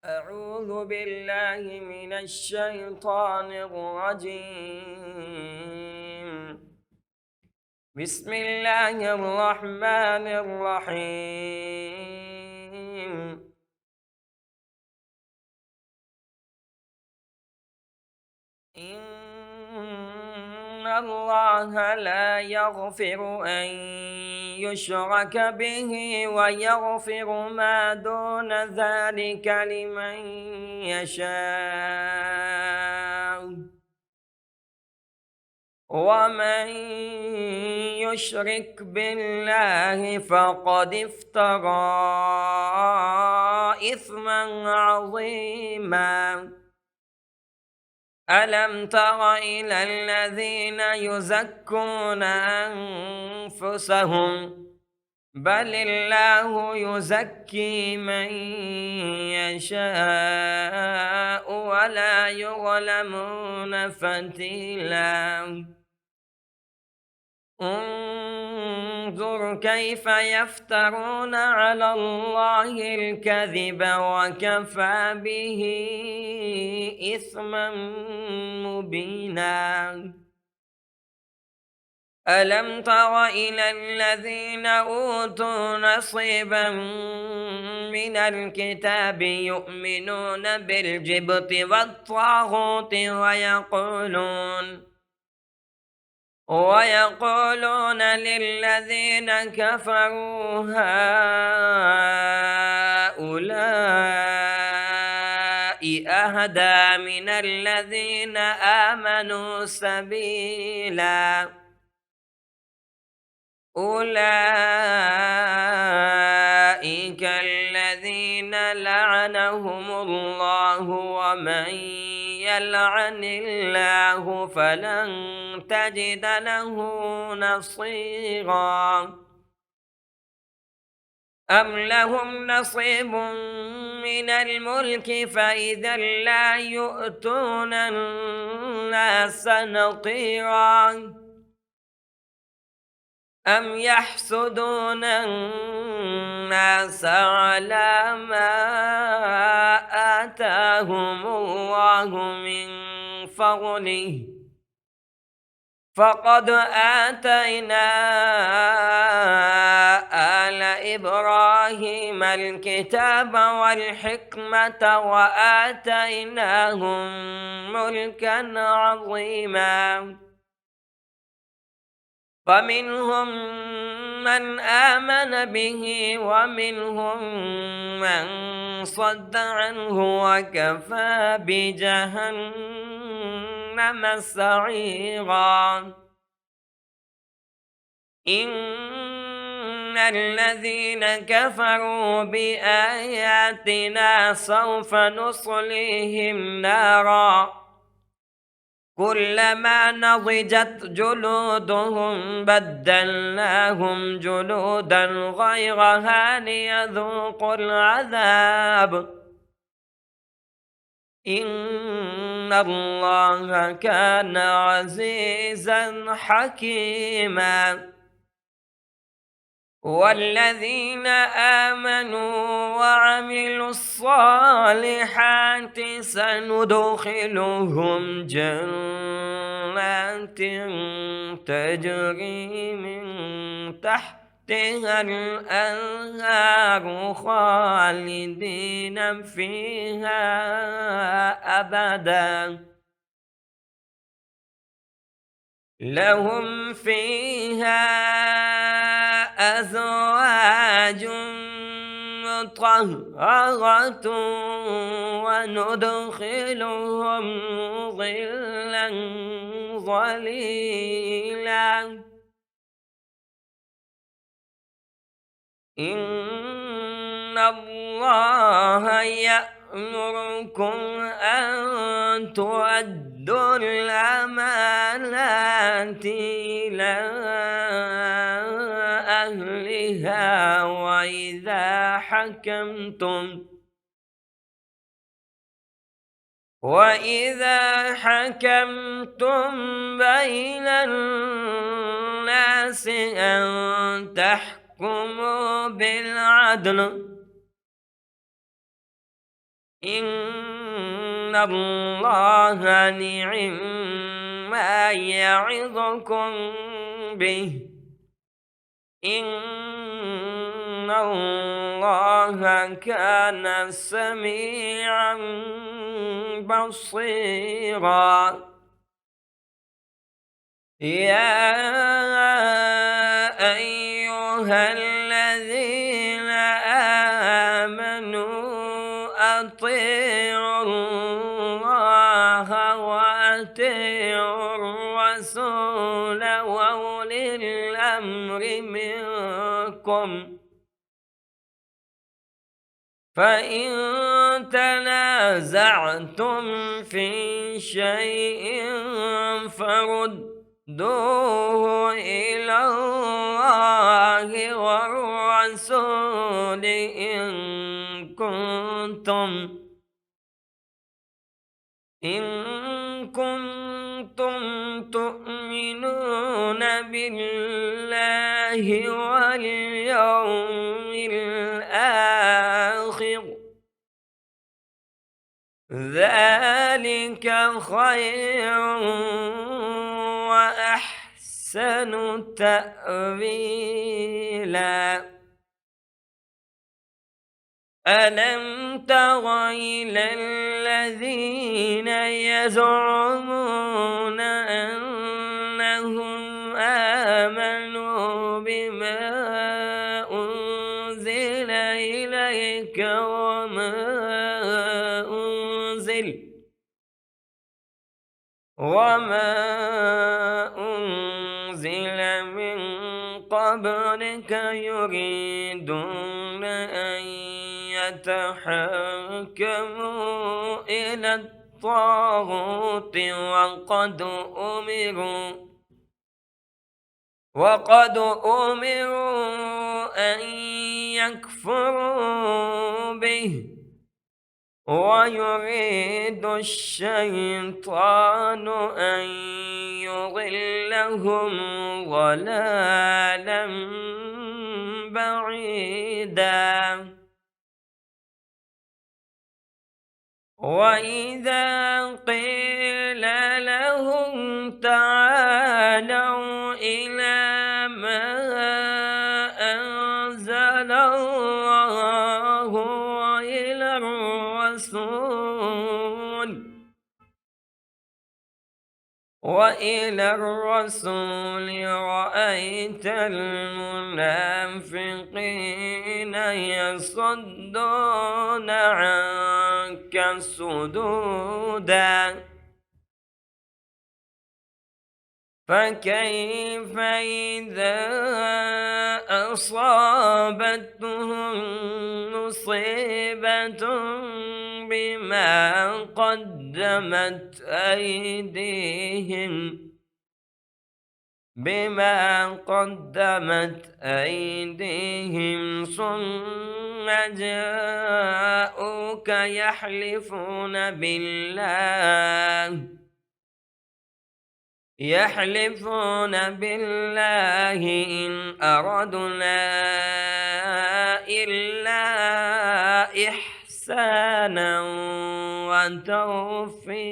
أعوذ بالله من الشيطان الرجيم. بسم الله الرحمن الرحيم. إن الله لا يغفر أن يشرك به ويغفر ما دون ذلك لمن يشاء، ومن يشرك بالله فقد افترى إثما عظيما. ألم تر إلى الذين يزكون أنفسهم بل الله يزكي من يشاء ولا يظلمون فتيلا. انظر كيف يفترون على الله الكذب وكفى به إثما مبينا. ألم تر إلى الذين أوتوا نصيبا من الكتاب يؤمنون بالجبت والطاغوت ويقولون للذين كفروا هؤلاء أهدى من الذين آمنوا سبيلا. أولئك الذين لعنهم الله، ومن يلعن الله فلن تجد له نصيرا. أم لهم نصيب من الملك فإذا لا يؤتون الناس نقيرا. أم يحسدون الناس على ما آتاهم الله من فضله فقد آتينا آل إبراهيم الكتاب والحكمة وآتيناهم ملكا عظيما. فمنهم من آمن به ومنهم من صد عنه، وكفى بجهنم سعيرا. إن الذين كفروا بآياتنا سوف نصليهم نارا كلما نضجت جلودهم بدلناهم جلودا غيرها ليذوقوا العذاب. إن الله كان عزيزا حكيما. والذين آمنوا وعملوا الصالحات سندخلهم جنات تجري من تحتها الأنهار خالدين فيها أبدا، لهم فيها أزواج مطهرة وندخلهم ظلا ظليلا. إن الله يأمركم أن تؤدوا الأمانات إلى أهلها وإذا حكمتم بين الناس أن تحكموا بالعدل إن الله نعم ما يعظكم به إن الله كان سميعا بصيرا يا أيها الذين آمنوا أطيعوا الله وأطيعوا الرسول وأولي الأمر منكم فإن تنازعتم في شيء فردوه إلى الله والرسول إن كنتم تؤمنون بالله واليوم الآخر ذلك خير وأحسن تأويلا ألم تر إلى الذين يزعمون أنهم آمنوا بما أنزل إليك وما أنزل من قبلك يريدون أن يتحاكموا إلى الطاغوت وقد أمروا أن يكفروا به ويريد الشيطان أن يضلهم ضلالا بعيدا وإذا قيل لهم تعالوا إلى ما أنزل الله وإلى الرسول رأيت المنافقين يصدون عنك صدودا فكيف إذا أصابتهم مصيبة بما قدمت أيديهم ثم جاءوك يحلفون بالله إن أردنا إلا إحسانا وتوفيقا.